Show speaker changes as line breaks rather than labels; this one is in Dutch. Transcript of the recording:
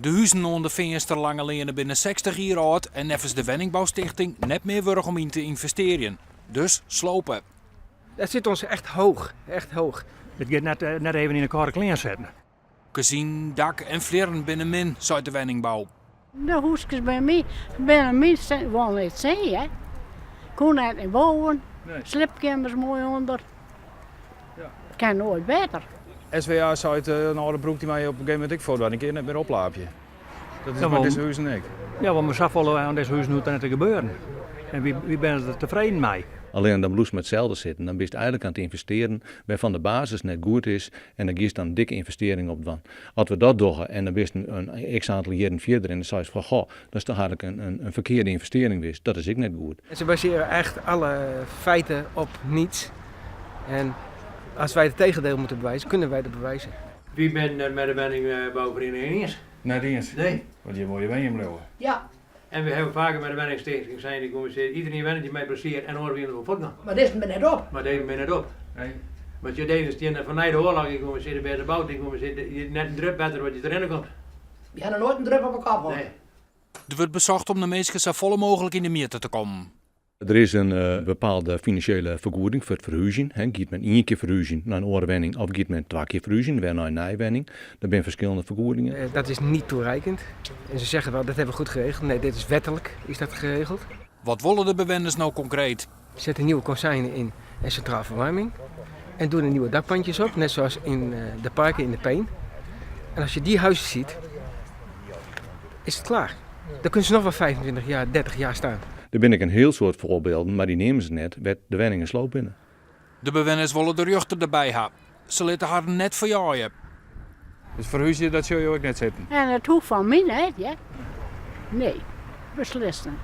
De huizen onder Veenster lang alleen binnen 60 jaar oud en nevens de Wenningbouwstichting net meer wurg om in te investeren. Dus slopen.
Dat zit ons echt hoog, echt hoog.
Het gaat net even in de koude klein zetten.
Gezien dak en vleren binnen min, zei de Wenningbouw.
De hoesjes bij mij, binnen mij wel niet zien, hè. Kon net niet wonen,
Nee.
slipkamers mooi onder.
Ja.
Kan nooit beter.
SWA zei het, een oude broek die mij op een gegeven moment ik voor een keer net meer oplaapje. Dat is
Ja,
met
maar-
deze huizen ik.
Ja, want we zagen aan deze huis nu te gebeuren. En wie ben er tevreden mee?
Alleen dan bloes met hetzelfde zitten. Dan ben je eigenlijk aan het investeren waarvan de basis net goed is. En dan kiest dan een dikke investering op van. Als we dat doen en dan ben je een x-aantal jaren verder en dan zei je van goh, dat is toch eigenlijk een verkeerde investering geweest. Dat is ik net goed.
En ze baseren echt alle feiten op niets. En als wij het tegendeel moeten bewijzen, kunnen wij dat bewijzen.
Wie bent er met de Wenningbouwvereniging eens?
Net eens.
Nee.
Want je moet je wenje blijven.
Ja,
En we hebben vaker met de Wenningstichting zijn die communiceren. Iedereen wennet die mij plezier en horen we nog voortgaan.
maar dit is me net op.
Maar deze ben net op.
Nee.
Want je deed die van de oorlog komen zitten bij de bouw, die komen zitten, je net een drup beter wat je erin komt.
Je hebt er nooit een drup op elkaar gehad.
Nee.
Er wordt bezocht om de mensen zo volle mogelijk in de meter te komen.
Er is een bepaalde financiële vergoeding voor het verhuizen. Giet men 1 keer verhuizen naar een oorwenning of giet men 2 keer verhuizen weer naar een nijwenning. Er zijn verschillende vergoedingen.
Dat is niet toereikend. En ze zeggen wel, dat hebben we goed geregeld. Nee, dit is wettelijk, is dat geregeld.
Wat willen de bewoners nou concreet?
Zet een nieuwe kozijnen in en centraal verwarming. En doe er nieuwe dakpandjes op, net zoals in de parken in de Peen. En als je die huizen ziet, is het klaar. Dan kunnen ze nog wel 25 jaar, 30 jaar staan.
Er ben ik een heel soort voorbeelden, maar die nemen ze net met de wenningen sloop binnen.
De bewoners willen de rugter erbij hebben. Ze laten haar net voor jou hebben.
Dus verhuizen, dat zul je ook net zitten.
En het hoeft van mij niet, hè. Nee, beslissen.